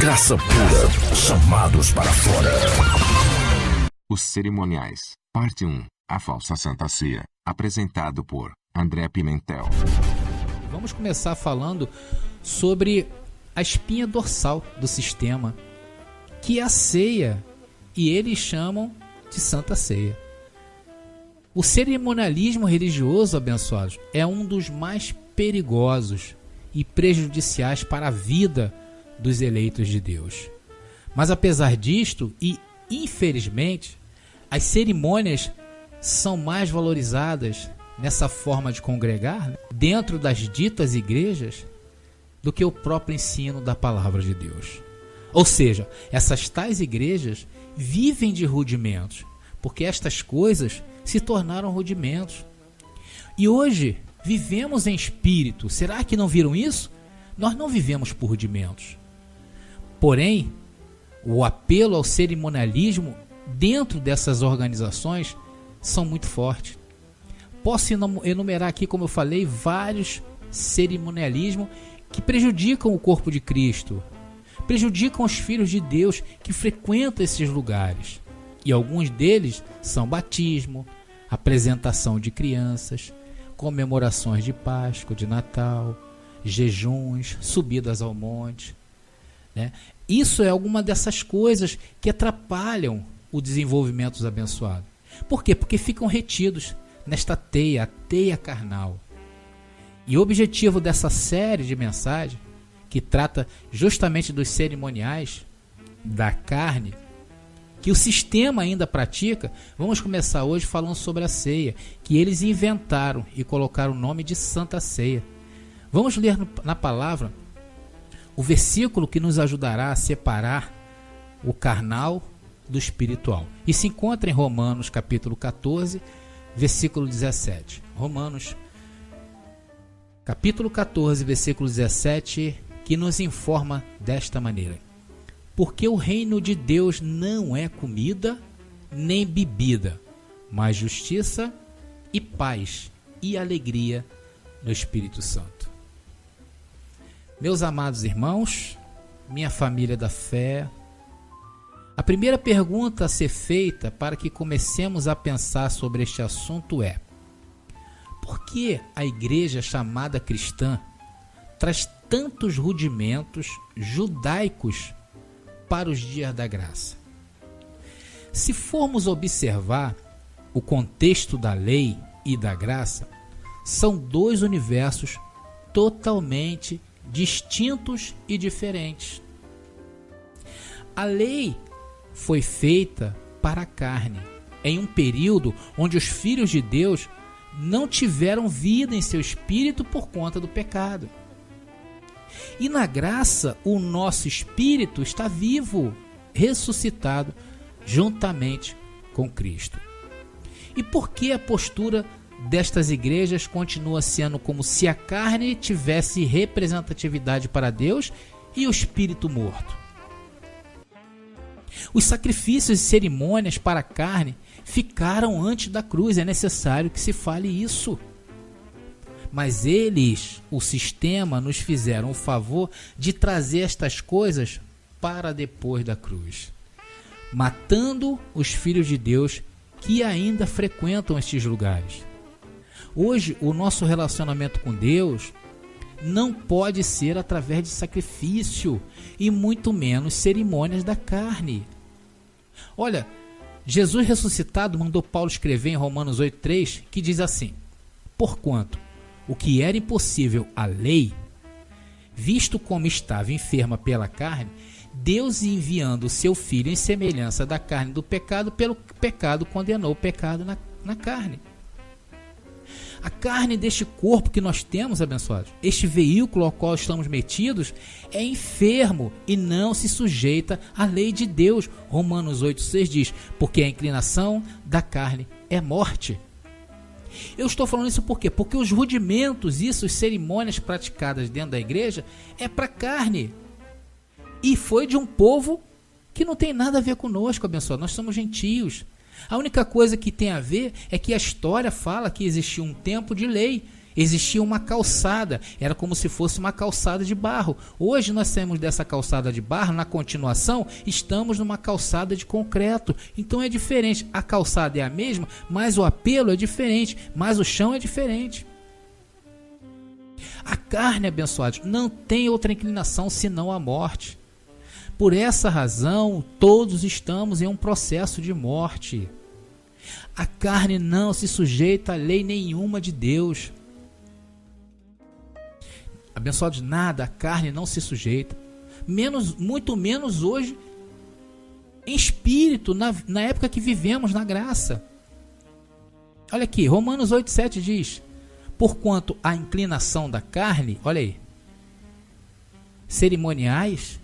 Graça pura, chamados para fora. Os cerimoniais, parte 1, a falsa Santa Ceia, apresentado por André Pimentel. Vamos começar falando sobre a espinha dorsal do sistema, que é a ceia, e eles chamam de Santa Ceia. O cerimonialismo religioso, abençoados, é um dos mais perigosos e prejudiciais para a vida dos eleitos de Deus. Mas apesar disto, e infelizmente, as cerimônias são mais valorizadas nessa forma de congregar, dentro das ditas igrejas, do que o próprio ensino da palavra de Deus. Ou seja, essas tais igrejas vivem de rudimentos, porque estas coisas se tornaram rudimentos. E hoje vivemos em espírito. Será que não viram isso? Nós não vivemos por rudimentos. Porém, o apelo ao cerimonialismo dentro dessas organizações são muito fortes. Posso enumerar aqui, como eu falei, vários cerimonialismos que prejudicam o corpo de Cristo, prejudicam os filhos de Deus que frequentam esses lugares. E alguns deles são batismo, apresentação de crianças, comemorações de Páscoa, de Natal, jejuns, subidas ao monte, né? Isso é alguma dessas coisas que atrapalham o desenvolvimento dos abençoados. Por quê? Porque ficam retidos nesta teia, a teia carnal. E o objetivo dessa série de mensagens, que trata justamente dos cerimoniais, da carne, que o sistema ainda pratica, vamos começar hoje falando sobre a ceia, que eles inventaram e colocaram o nome de Santa Ceia. Vamos ler na palavra o versículo que nos ajudará a separar o carnal do espiritual. E se encontra em Romanos capítulo 14, versículo 17. Romanos capítulo 14, versículo 17, que nos informa desta maneira: porque o reino de Deus não é comida nem bebida, mas justiça e paz e alegria no Espírito Santo. Meus amados irmãos, minha família da fé, a primeira pergunta a ser feita para que comecemos a pensar sobre este assunto é: por que a igreja chamada cristã traz tantos rudimentos judaicos para os dias da graça? Se formos observar o contexto da lei e da graça, são dois universos totalmente distintos e diferentes. A lei foi feita para a carne, em um período onde os filhos de Deus não tiveram vida em seu espírito por conta do pecado. E na graça, o nosso espírito está vivo, ressuscitado, juntamente com Cristo. E por que a postura destas igrejas continua sendo como se a carne tivesse representatividade para Deus e o espírito morto? Os sacrifícios e cerimônias para a carne ficaram antes da cruz, é necessário que se fale isso. Mas eles, o sistema, nos fizeram o favor de trazer estas coisas para depois da cruz, matando os filhos de Deus que ainda frequentam estes lugares. Hoje, o nosso relacionamento com Deus não pode ser através de sacrifício e muito menos cerimônias da carne. Olha, Jesus ressuscitado mandou Paulo escrever em Romanos 8,3, que diz assim: porquanto o que era impossível à lei, visto como estava enferma pela carne, Deus, enviando o seu Filho em semelhança da carne do pecado, pelo pecado condenou o pecado na carne. A carne deste corpo que nós temos, abençoados, este veículo ao qual estamos metidos, é enfermo e não se sujeita à lei de Deus. Romanos 8,6 diz: porque a inclinação da carne é morte. Eu estou falando isso por quê? Porque os rudimentos, as cerimônias praticadas dentro da igreja, é para a carne. E foi de um povo que não tem nada a ver conosco, abençoado. Nós somos gentios. A única coisa que tem a ver é que a história fala que existia um tempo de lei Existia uma calçada, era como se fosse uma calçada de barro. Hoje nós temos dessa calçada de barro, na continuação, estamos numa calçada de concreto. Então é diferente, a calçada é a mesma, mas o apelo é diferente, mas o chão é diferente. A carne, abençoados, não tem outra inclinação senão a morte. Por essa razão, todos estamos em um processo de morte. A carne não se sujeita a lei nenhuma de Deus. Abençoados, nada, a carne não se sujeita. Muito menos hoje, em espírito, na época que vivemos na graça. Olha aqui, Romanos 8,7 diz: porquanto a inclinação da carne, olha aí, cerimoniais,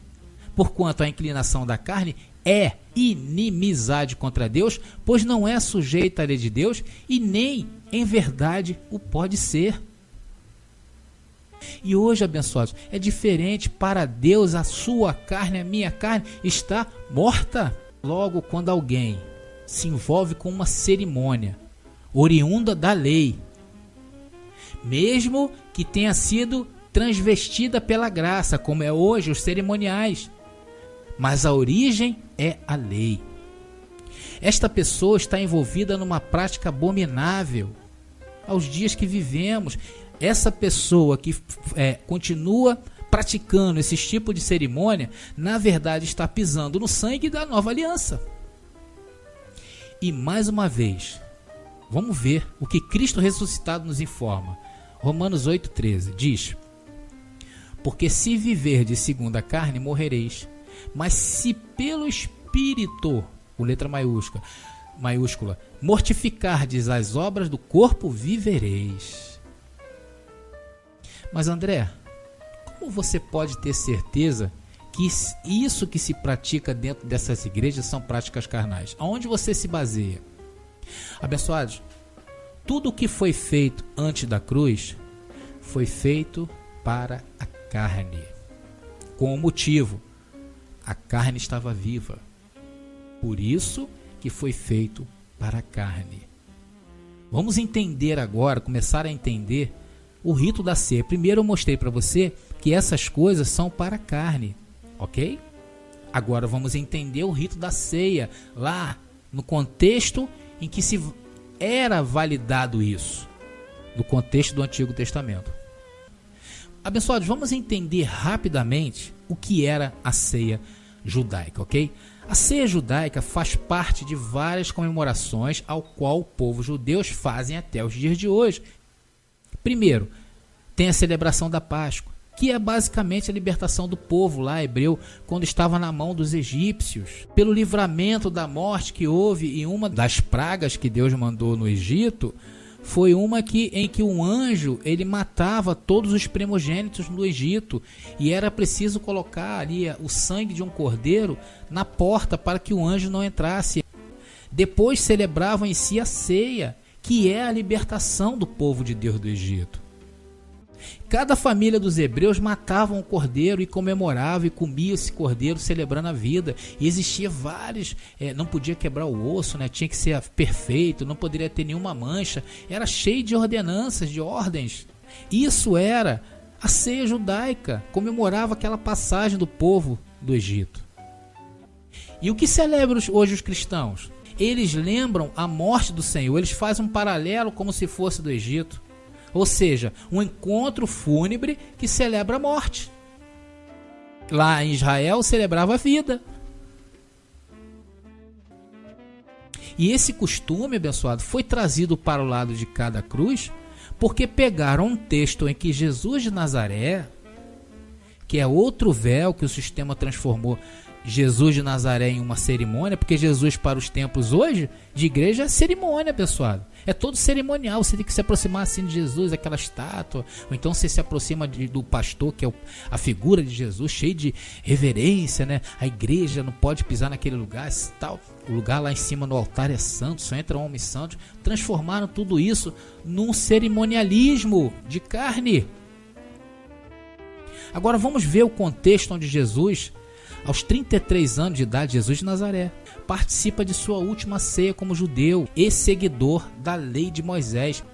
porquanto a inclinação da carne é inimizade contra Deus, pois não é sujeita à lei de Deus e nem em verdade o pode ser. E hoje, abençoados, é diferente. Para Deus, a sua carne, a minha carne, está morta. Logo, quando alguém se envolve com uma cerimônia oriunda da lei, mesmo que tenha sido transvestida pela graça, como é hoje os cerimoniais, mas a origem é a lei. Esta pessoa está envolvida numa prática abominável aos dias que vivemos. Essa pessoa que continua praticando esse tipo de cerimônia, na verdade está pisando no sangue da nova aliança. E mais uma vez, vamos ver o que Cristo ressuscitado nos informa. Romanos 8,13 diz: porque se viverdes segundo a carne, morrereis. Mas se pelo Espírito, com letra maiúscula, mortificardes as obras do corpo, vivereis. Mas André, como você pode ter certeza que isso que se pratica dentro dessas igrejas são práticas carnais? Aonde você se baseia? Abençoados, tudo o que foi feito antes da cruz foi feito para a carne. Com o motivo, a carne estava viva. Por isso que foi feito para a carne. Vamos entender agora, começar a entender o rito da ceia. Primeiro eu mostrei para você que essas coisas são para a carne, ok? Agora vamos entender o rito da ceia, lá no contexto em que se era validado isso, no contexto do Antigo Testamento. Abençoados, vamos entender rapidamente o que era a ceia judaica, ok? A ceia judaica faz parte de várias comemorações ao qual o povo judeu fazem até os dias de hoje. Primeiro, tem a celebração da Páscoa, que é basicamente a libertação do povo lá hebreu quando estava na mão dos egípcios. Pelo livramento da morte que houve em uma das pragas que Deus mandou no Egito, foi uma em que um anjo ele matava todos os primogênitos no Egito, e era preciso colocar ali o sangue de um cordeiro na porta para que o anjo não entrasse. Depois celebravam em si a ceia, que é a libertação do povo de Deus do Egito. Cada família dos hebreus matava um cordeiro e comemorava e comia esse cordeiro celebrando a vida. E existia vários, não podia quebrar o osso, né? Tinha que ser perfeito, não poderia ter nenhuma mancha. Era cheio de ordenanças, de ordens. Isso era a ceia judaica, comemorava aquela passagem do povo do Egito. E o que celebram hoje os cristãos? Eles lembram a morte do Senhor, eles fazem um paralelo como se fosse do Egito. Ou seja, um encontro fúnebre que celebra a morte. Lá em Israel celebrava a vida. E esse costume, abençoado, foi trazido para o lado de cada cruz, porque pegaram um texto em que Jesus de Nazaré, que é outro véu que o sistema transformou Jesus de Nazaré em uma cerimônia, porque Jesus para os tempos hoje de igreja é cerimônia, abençoado. É todo cerimonial, você tem que se aproximar assim de Jesus, aquela estátua, ou então você se aproxima do pastor, que é a figura de Jesus, cheio de reverência, né? A igreja não pode pisar naquele lugar, tal. O lugar lá em cima no altar é santo, só entra homens santos. Transformaram tudo isso num cerimonialismo de carne. Agora vamos ver o contexto onde Jesus, aos 33 anos de idade, Jesus de Nazaré, participa de sua última ceia como judeu e seguidor da lei de Moisés.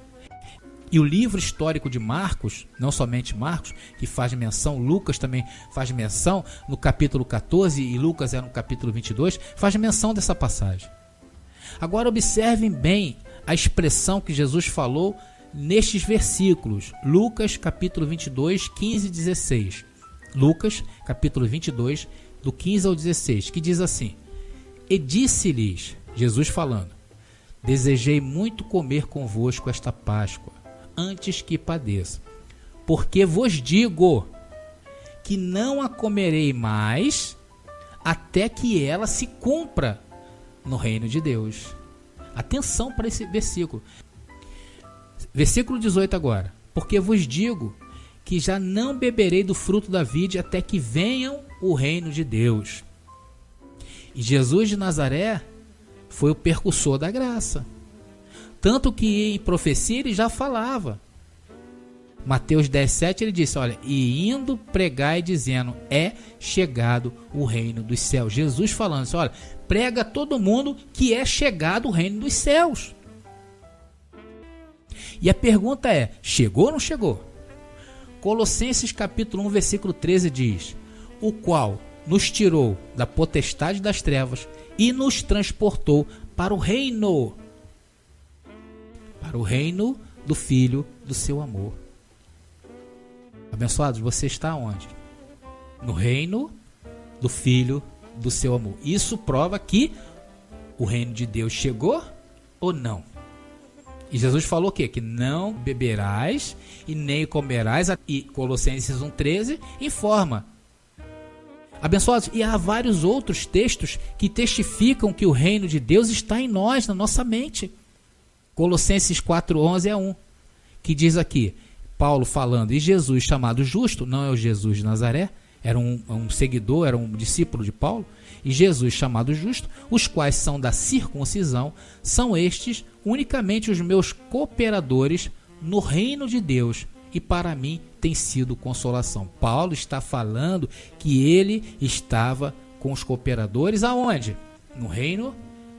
E o livro histórico de Marcos, não somente Marcos, que faz menção, Lucas também faz menção no capítulo 14 e Lucas é no capítulo 22, faz menção dessa passagem. Agora observem bem a expressão que Jesus falou nestes versículos. Lucas capítulo 22, 15 e 16. Lucas capítulo 22, do 15 ao 16, que diz assim: E disse-lhes, Jesus falando, desejei muito comer convosco esta Páscoa, antes que padeça. Porque vos digo que não a comerei mais, até que ela se cumpra no reino de Deus. Atenção para esse versículo. Versículo 18 agora. Porque vos digo que já não beberei do fruto da vide até que venham o reino de Deus. E Jesus de Nazaré foi o percussor da graça. Tanto que em profecia ele já falava. Mateus 10:7 ele disse, olha, e indo pregai dizendo, é chegado o reino dos céus. Jesus falando assim, olha, prega a todo mundo que é chegado o reino dos céus. E a pergunta é, chegou ou não chegou? Colossenses capítulo 1, versículo 13 diz, o qual nos tirou da potestade das trevas e nos transportou para o reino do Filho do seu amor. Abençoados, você está onde? No reino do Filho do seu amor. Isso prova que o reino de Deus chegou ou não? E Jesus falou o quê? Que não beberás e nem comerás. E Colossenses 1,13 informa. Abençoados, e há vários outros textos que testificam que o reino de Deus está em nós, na nossa mente. Colossenses 4,11 é um, que diz aqui, Paulo falando, e Jesus chamado justo, não é o Jesus de Nazaré, era um seguidor, era um discípulo de Paulo, e Jesus chamado justo, os quais são da circuncisão, são estes unicamente os meus cooperadores no reino de Deus, e para mim tem sido consolação. Paulo está falando que ele estava com os cooperadores aonde? No reino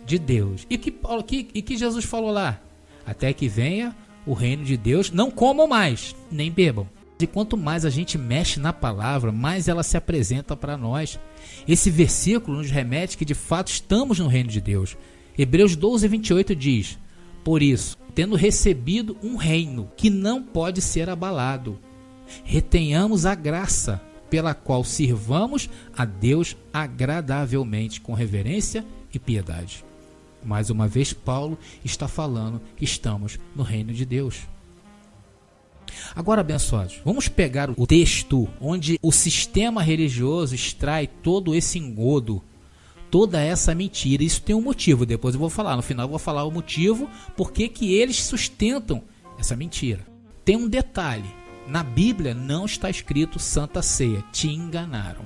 de Deus. E que Jesus falou lá? Até que venha o reino de Deus, não comam mais, nem bebam. E quanto mais a gente mexe na palavra, mais ela se apresenta para nós. Esse versículo nos remete que de fato estamos no reino de Deus. Hebreus 12:28 diz, por isso, tendo recebido um reino que não pode ser abalado, retenhamos a graça pela qual sirvamos a Deus agradavelmente com reverência e piedade. Mais uma vez, Paulo está falando que estamos no reino de Deus. Agora, abençoados, vamos pegar o texto onde o sistema religioso extrai todo esse engodo, toda essa mentira. Isso tem um motivo, depois eu vou falar. No final eu vou falar o motivo por que eles sustentam essa mentira. Tem um detalhe, na Bíblia não está escrito Santa Ceia, te enganaram.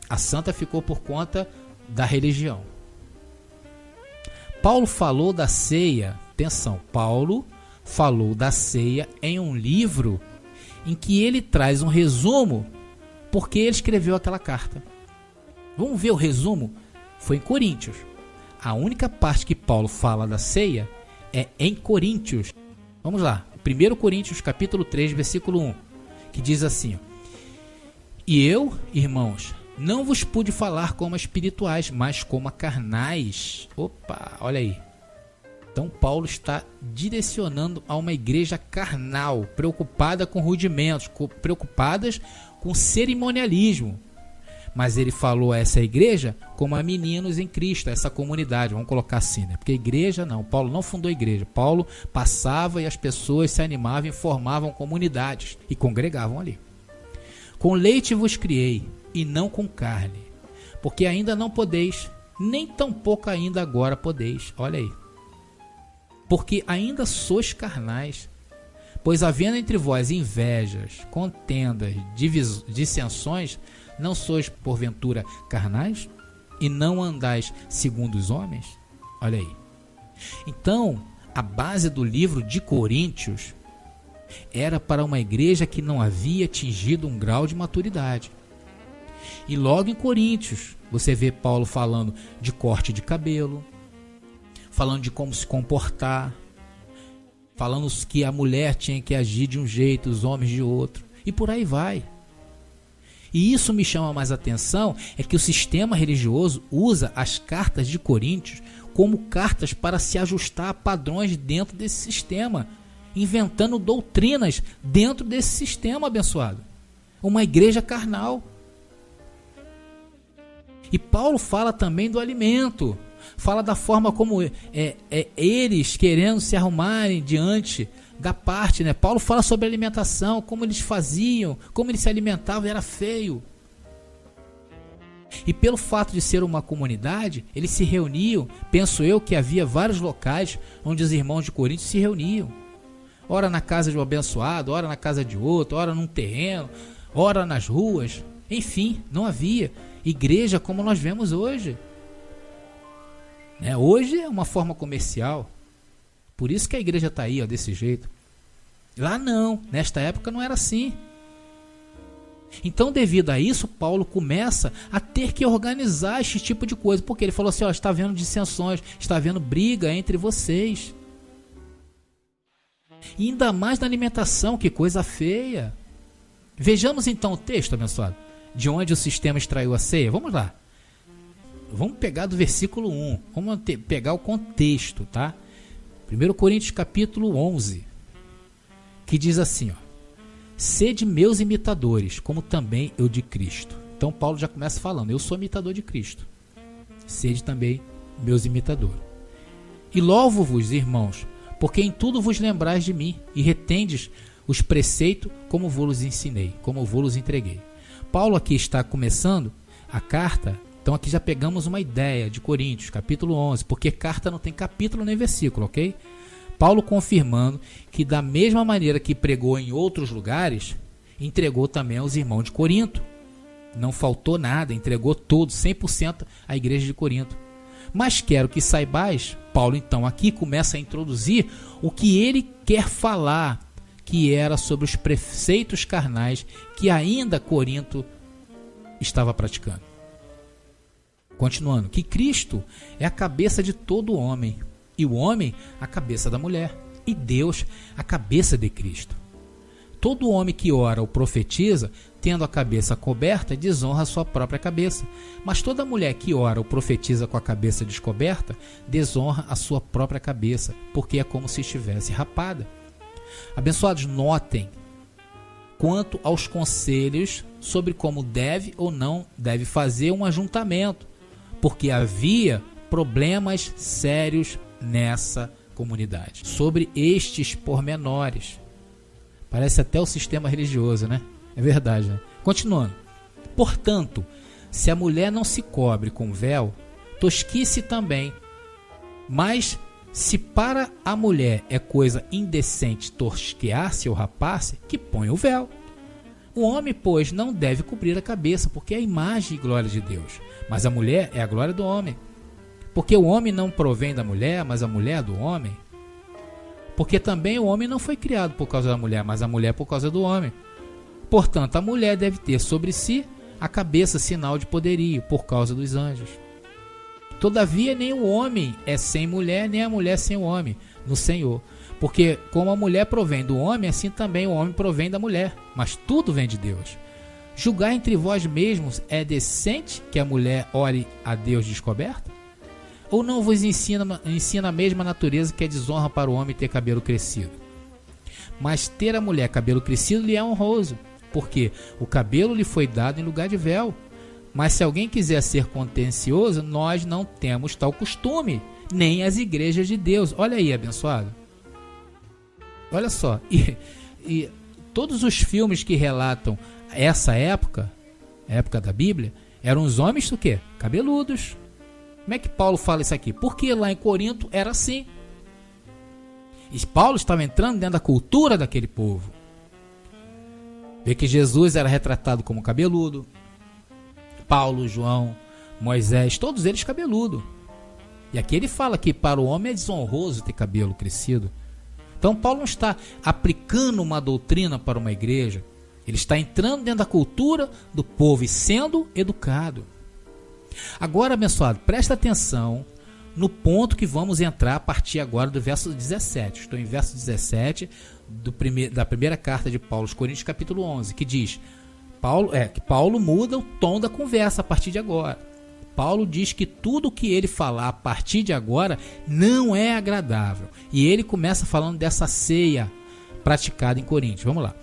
A Santa ficou por conta da religião. Paulo falou da ceia, atenção, Paulo falou da ceia em um livro em que ele traz um resumo porque ele escreveu aquela carta. Vamos ver o resumo? Foi em Coríntios. A única parte que Paulo fala da ceia é em Coríntios. Vamos lá, 1 Coríntios capítulo 3, versículo 1, que diz assim, e eu, irmãos, não vos pude falar como a espirituais, mas como a carnais. Opa, olha aí. Então Paulo está direcionando a uma igreja carnal, preocupada com rudimentos, preocupadas com cerimonialismo. Mas ele falou a essa igreja como a meninos em Cristo, essa comunidade, vamos colocar assim, né? Porque igreja não, Paulo não fundou igreja. Paulo passava e as pessoas se animavam e formavam comunidades e congregavam ali. Com leite vos criei, e não com carne, porque ainda não podeis, nem tampouco ainda agora podeis. Olha aí. Porque ainda sois carnais, pois havendo entre vós invejas, contendas, dissensões, não sois porventura carnais? E não andais segundo os homens? Olha aí. Então, a base do livro de Coríntios era para uma igreja que não havia atingido um grau de maturidade. E logo em Coríntios, você vê Paulo falando de corte de cabelo, falando de como se comportar, falando que a mulher tinha que agir de um jeito, os homens de outro, e por aí vai. E isso me chama mais atenção, é que o sistema religioso usa as cartas de Coríntios como cartas para se ajustar a padrões dentro desse sistema, inventando doutrinas dentro desse sistema abençoado. Uma igreja carnal. E Paulo fala também do alimento, fala da forma como eles querendo se arrumarem diante da parte, né? Paulo fala sobre alimentação, como eles faziam, como eles se alimentavam, era feio. E pelo fato de ser uma comunidade, eles se reuniam, penso eu que havia vários locais onde os irmãos de Corinto se reuniam. Ora na casa de um abençoado, ora na casa de outro, ora num terreno, ora nas ruas. Enfim, não havia igreja como nós vemos hoje. Hoje é uma forma comercial. Por isso que a igreja está aí, desse jeito. Lá não, nesta época não era assim. Então, devido a isso, Paulo começa a ter que organizar esse tipo de coisa. Porque ele falou assim, está havendo dissensões, está havendo briga entre vocês. E ainda mais na alimentação, que coisa feia. Vejamos então o texto, abençoado, de onde o sistema extraiu a ceia. Vamos lá. Vamos pegar do versículo 1. Vamos pegar o contexto, tá? 1 Coríntios capítulo 11, que diz assim, sede meus imitadores, como também eu de Cristo. Então Paulo já começa falando, eu sou imitador de Cristo. Sede também meus imitadores. E louvo-vos, irmãos, porque em tudo vos lembrais de mim, e retendes os preceitos como vos ensinei, como vos entreguei. Paulo aqui está começando a carta. Então aqui já pegamos uma ideia de Coríntios, capítulo 11, porque carta não tem capítulo nem versículo, ok? Paulo confirmando que da mesma maneira que pregou em outros lugares, entregou também aos irmãos de Corinto. Não faltou nada, entregou tudo, 100% à igreja de Corinto. Mas quero que saibais, Paulo então aqui começa a introduzir o que ele quer falar, que era sobre os preceitos carnais que ainda Corinto estava praticando. Continuando, que Cristo é a cabeça de todo homem, e o homem a cabeça da mulher, e Deus a cabeça de Cristo. Todo homem que ora ou profetiza, tendo a cabeça coberta, desonra a sua própria cabeça. Mas toda mulher que ora ou profetiza com a cabeça descoberta, desonra a sua própria cabeça, porque é como se estivesse rapada. Abençoados, notem quanto aos conselhos sobre como deve ou não deve fazer um ajuntamento, porque havia problemas sérios nessa comunidade. Sobre estes pormenores. Parece até o sistema religioso, né? É verdade, né? Continuando. Portanto, se a mulher não se cobre com véu, tosquice também. Mas se para a mulher é coisa indecente tosquear-se ou rapar-se, que ponha o véu. O homem, pois, não deve cobrir a cabeça, porque é a imagem e glória de Deus. Mas a mulher é a glória do homem. Porque o homem não provém da mulher, mas a mulher do homem. Porque também o homem não foi criado por causa da mulher, mas a mulher por causa do homem. Portanto, a mulher deve ter sobre si a cabeça sinal de poderio, por causa dos anjos. Todavia, nem o homem é sem mulher, nem a mulher sem o homem, no Senhor. Porque como a mulher provém do homem, assim também o homem provém da mulher. Mas tudo vem de Deus. Julgar entre vós mesmos é decente que a mulher ore a Deus descoberta? Ou não vos ensina a mesma natureza que é desonra para o homem ter cabelo crescido? Mas ter a mulher cabelo crescido lhe é honroso, porque o cabelo lhe foi dado em lugar de véu. Mas se alguém quiser ser contencioso, nós não temos tal costume, nem as igrejas de Deus. Olha aí, abençoado. Olha só, e todos os filmes que relatam essa época, a época da Bíblia, eram os homens o quê? Cabeludos. Como é que Paulo fala isso aqui? Porque lá em Corinto era assim. E Paulo estava entrando dentro da cultura daquele povo. Vê que Jesus era retratado como cabeludo. Paulo, João, Moisés, todos eles cabeludo. E aqui ele fala que para o homem é desonroso ter cabelo crescido. Então Paulo não está aplicando uma doutrina para uma igreja. Ele está entrando dentro da cultura do povo e sendo educado. Agora, abençoado, presta atenção no ponto que vamos entrar a partir agora do verso 17. Estou em verso 17 da primeira carta de Paulo aos Coríntios, capítulo 11, que diz, que Paulo muda o tom da conversa a partir de agora. Paulo diz que tudo que ele falar a partir de agora não é agradável. E ele começa falando dessa ceia praticada em Coríntios. Vamos lá.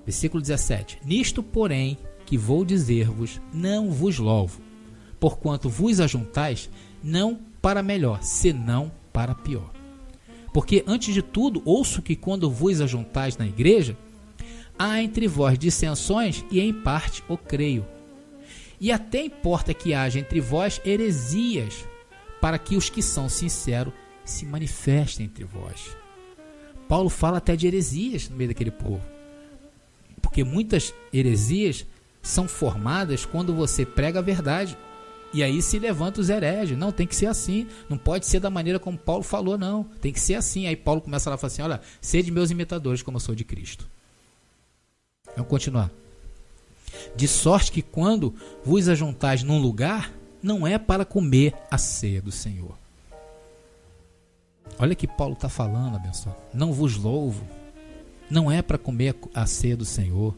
Versículo 17. Nisto, porém, que vou dizer-vos, não vos louvo, porquanto vos ajuntais, não para melhor, senão para pior. Porque, antes de tudo, ouço que quando vos ajuntais na igreja, há entre vós dissensões, e em parte o creio. E até importa que haja entre vós heresias, para que os que são sinceros se manifestem entre vós. Paulo fala até de heresias no meio daquele povo. Porque muitas heresias são formadas quando você prega a verdade. E aí se levanta os hereges. Não, tem que ser assim. Não pode ser da maneira como Paulo falou, não. Tem que ser assim. Aí Paulo começa lá e fala assim, olha, sede meus imitadores como eu sou de Cristo. Vamos continuar. De sorte que quando vos ajuntais num lugar, não é para comer a ceia do Senhor. Olha que Paulo está falando, abençoado. Não vos louvo. Não é para comer a ceia do Senhor.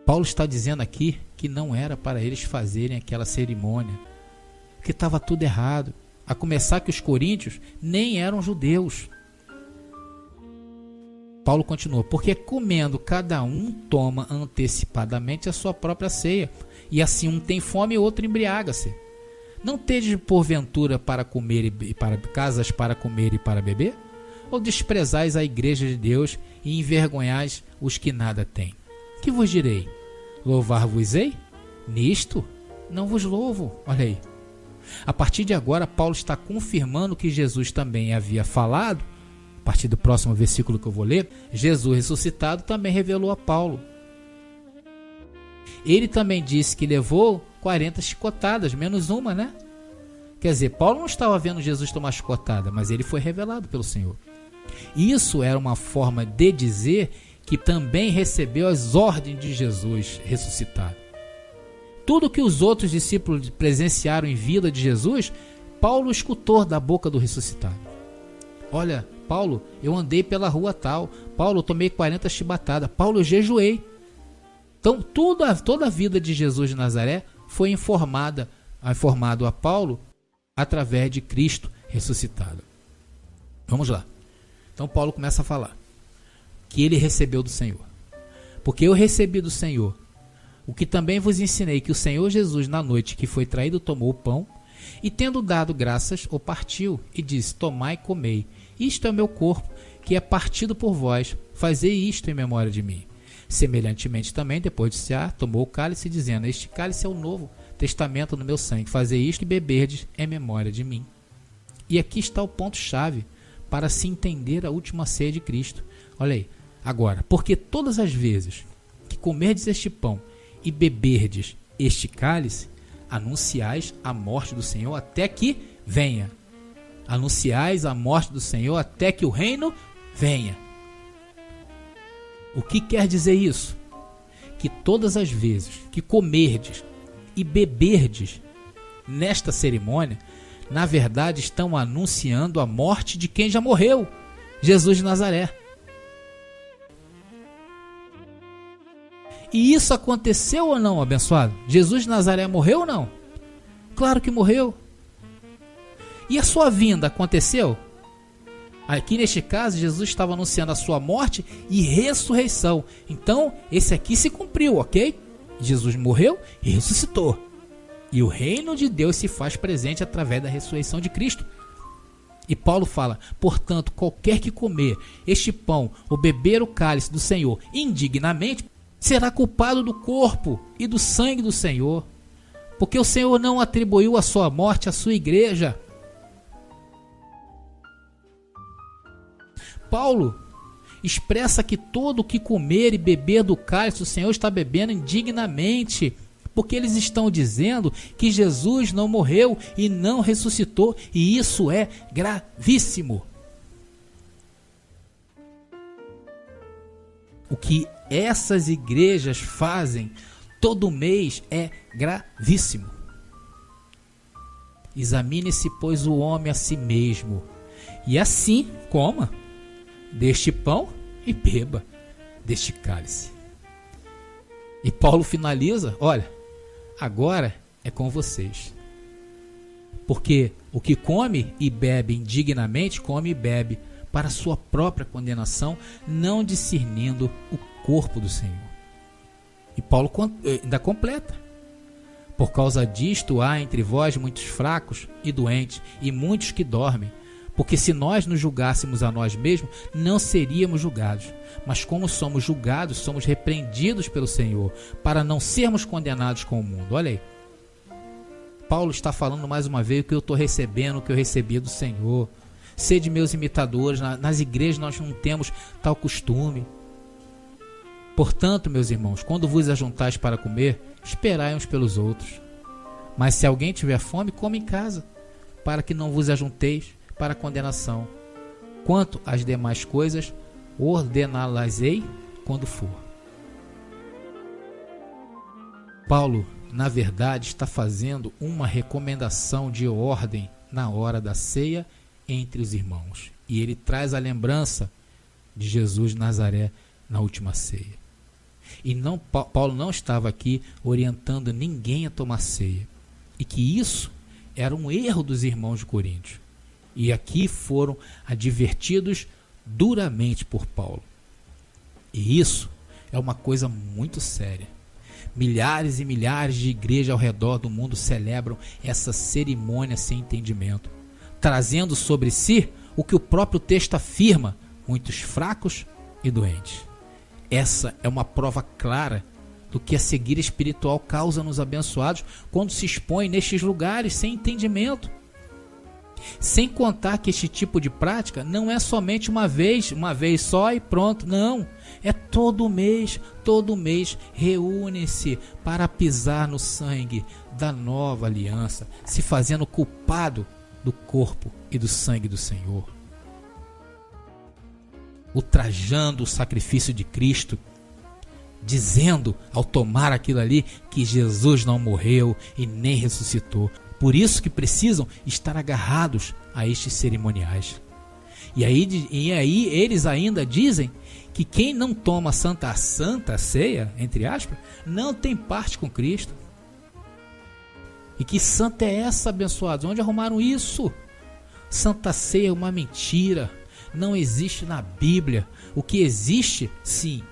Paulo está dizendo aqui que não era para eles fazerem aquela cerimônia, que estava tudo errado. A começar que os coríntios nem eram judeus. Paulo continua, porque comendo cada um toma antecipadamente a sua própria ceia, e assim um tem fome e outro embriaga-se. Não tedes porventura para comer e para casas para comer e para beber? Ou desprezais a igreja de Deus e envergonhais os que nada têm? Que vos direi? Louvar-vos-ei? Nisto não vos louvo. Olha aí. A partir de agora, Paulo está confirmando que Jesus também havia falado. A partir do próximo versículo que eu vou ler, Jesus ressuscitado também revelou a Paulo. Ele também disse que levou 40 chicotadas, menos uma, né? Quer dizer, Paulo não estava vendo Jesus tomar chicotada, mas ele foi revelado pelo Senhor. Isso era uma forma de dizer que também recebeu as ordens de Jesus ressuscitado. Tudo que os outros discípulos presenciaram em vida de Jesus, Paulo escutou da boca do ressuscitado. Olha, Paulo, eu andei pela rua tal. Paulo, eu tomei 40 chibatadas. Paulo, eu jejuei. Então, toda a vida de Jesus de Nazaré foi informado a Paulo através de Cristo ressuscitado. Vamos lá. Então, Paulo começa a falar que ele recebeu do Senhor. Porque eu recebi do Senhor o que também vos ensinei, que o Senhor Jesus, na noite que foi traído, tomou o pão e, tendo dado graças, o partiu e disse, tomai e comei. Isto é o meu corpo, que é partido por vós. Fazei isto em memória de mim. Semelhantemente também, depois de cear, tomou o cálice, dizendo, este cálice é o novo testamento no meu sangue. Fazei isto e beberdes em memória de mim. E aqui está o ponto-chave para se entender a última ceia de Cristo. Olha aí. Agora, porque todas as vezes que comerdes este pão e beberdes este cálice, anunciais a morte do Senhor até que venha. Anunciais a morte do Senhor até que o reino venha. O que quer dizer isso? Que todas as vezes que comerdes e beberdes nesta cerimônia, na verdade estão anunciando a morte de quem já morreu, Jesus de Nazaré. E isso aconteceu ou não, abençoado? Jesus de Nazaré morreu ou não? Claro que morreu. E a sua vinda aconteceu? Aqui neste caso, Jesus estava anunciando a sua morte e ressurreição. Então, esse aqui se cumpriu, ok? Jesus morreu e ressuscitou. E o reino de Deus se faz presente através da ressurreição de Cristo. E Paulo fala, portanto, qualquer que comer este pão ou beber o cálice do Senhor indignamente, será culpado do corpo e do sangue do Senhor. Porque o Senhor não atribuiu a sua morte à sua igreja. Paulo expressa que todo o que comer e beber do cálice do Senhor está bebendo indignamente, porque eles estão dizendo que Jesus não morreu e não ressuscitou, e isso é gravíssimo. O que essas igrejas fazem todo mês é gravíssimo. Examine-se, pois, o homem a si mesmo, e assim coma deste pão e beba deste cálice. E Paulo finaliza: olha, agora é com vocês. Porque o que come e bebe indignamente, come e bebe para sua própria condenação, não discernindo o corpo do Senhor. E Paulo ainda completa: por causa disto há entre vós muitos fracos e doentes, e muitos que dormem. Porque se nós nos julgássemos a nós mesmos, não seríamos julgados. Mas como somos julgados, somos repreendidos pelo Senhor, para não sermos condenados com o mundo. Olha aí. Paulo está falando mais uma vez o que eu estou recebendo, o que eu recebi do Senhor. Sede meus imitadores. Nas igrejas nós não temos tal costume. Portanto, meus irmãos, quando vos ajuntais para comer, esperai uns pelos outros. Mas se alguém tiver fome, come em casa, para que não vos ajunteis para a condenação. Quanto às demais coisas, ordená-las-ei quando for. Paulo, na verdade, está fazendo uma recomendação de ordem na hora da ceia entre os irmãos. E ele traz a lembrança de Jesus de Nazaré na última ceia. E Paulo não estava aqui orientando ninguém a tomar ceia. E que isso era um erro dos irmãos de Corinto. E aqui foram advertidos duramente por Paulo. E isso é uma coisa muito séria. Milhares e milhares de igrejas ao redor do mundo celebram essa cerimônia sem entendimento, trazendo sobre si o que o próprio texto afirma: muitos fracos e doentes. Essa é uma prova clara do que a cegueira espiritual causa nos abençoados quando se expõe nestes lugares sem entendimento. Sem contar que este tipo de prática não é somente uma vez só e pronto. Não, é todo mês reúnem-se para pisar no sangue da nova aliança, se fazendo culpado do corpo e do sangue do Senhor, ultrajando o sacrifício de Cristo, dizendo ao tomar aquilo ali que Jesus não morreu e nem ressuscitou. Por isso que precisam estar agarrados a estes cerimoniais. E aí eles ainda dizem que quem não toma santa ceia, entre aspas, não tem parte com Cristo. E que santa é essa, abençoados? Onde arrumaram isso? Santa ceia é uma mentira. Não existe na Bíblia. O que existe, sim,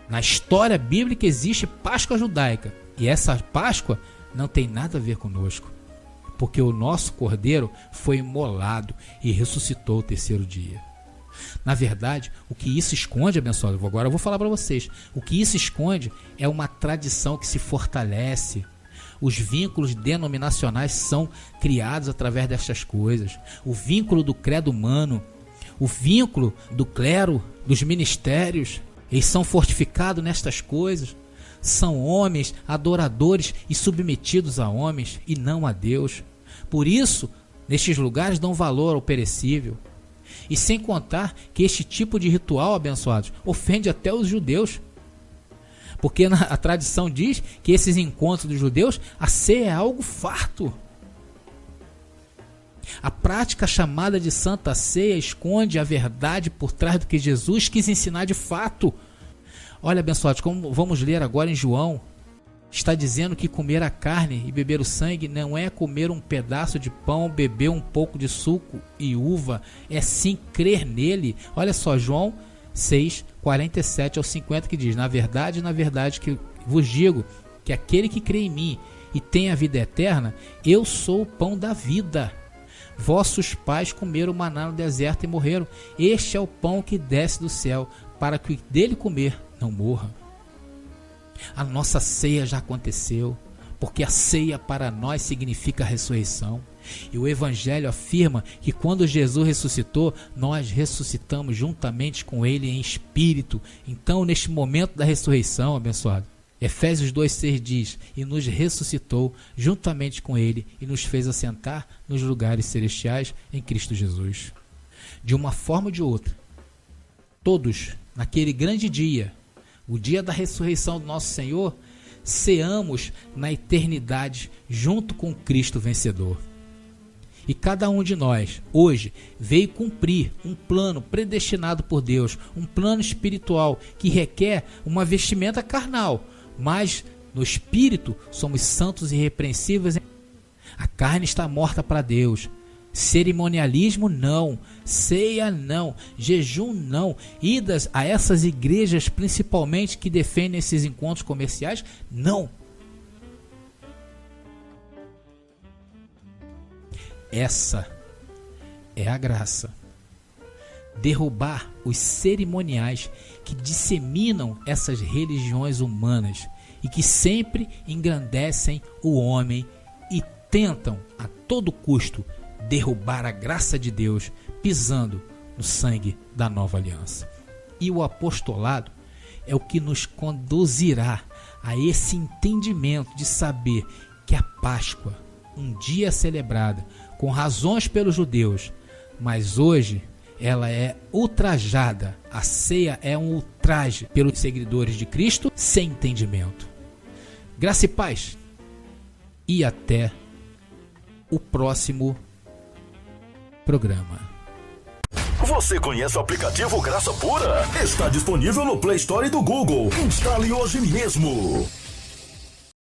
na história bíblica existe Páscoa judaica. E essa Páscoa não tem nada a ver conosco, porque o nosso Cordeiro foi imolado e ressuscitou o terceiro dia. Na verdade, o que isso esconde, abençoado, agora eu vou falar para vocês, o que isso esconde é uma tradição que se fortalece. Os vínculos denominacionais são criados através destas coisas. O vínculo do credo humano, o vínculo do clero, dos ministérios, eles são fortificados nestas coisas. São homens adoradores e submetidos a homens e não a Deus. Por isso, nestes lugares dão valor ao perecível. E sem contar que este tipo de ritual, abençoados, ofende até os judeus. Porque a tradição diz que esses encontros dos judeus, a ceia é algo farto. A prática chamada de Santa Ceia esconde a verdade por trás do que Jesus quis ensinar de fato. Olha, abençoados, como vamos ler agora em João, está dizendo que comer a carne e beber o sangue não é comer um pedaço de pão, beber um pouco de suco e uva, é sim crer nele. Olha só, João 6, 47 ao 50, que diz: na verdade que vos digo que aquele que crê em mim e tem a vida eterna, eu sou o pão da vida. Vossos pais comeram maná no deserto e morreram. Este é o pão que desce do céu, para que dele comer não morra. A nossa ceia já aconteceu, porque a ceia para nós significa a ressurreição. E o Evangelho afirma que quando Jesus ressuscitou, nós ressuscitamos juntamente com Ele em espírito. Então, neste momento da ressurreição, abençoado, Efésios 2,6 diz: e nos ressuscitou juntamente com Ele e nos fez assentar nos lugares celestiais em Cristo Jesus. De uma forma ou de outra, todos, naquele grande dia, o dia da ressurreição do nosso Senhor, ceamos na eternidade junto com Cristo vencedor. E cada um de nós, hoje, veio cumprir um plano predestinado por Deus, um plano espiritual que requer uma vestimenta carnal, mas no espírito somos santos e irrepreensíveis. A carne está morta para Deus. Cerimonialismo não, ceia não, jejum não, idas a essas igrejas principalmente que defendem esses encontros comerciais, não. Essa é a graça. Derrubar os cerimoniais que disseminam essas religiões humanas e que sempre engrandecem o homem e tentam a todo custo derrubar a graça de Deus, pisando no sangue da nova aliança. E o apostolado é o que nos conduzirá a esse entendimento de saber que a Páscoa, um dia celebrada com razões pelos judeus, mas hoje ela é ultrajada. A ceia é um ultraje pelos seguidores de Cristo sem entendimento. Graça e paz. E até o próximo programa. Você conhece o aplicativo Graça Pura? Está disponível no Play Store do Google. Instale hoje mesmo.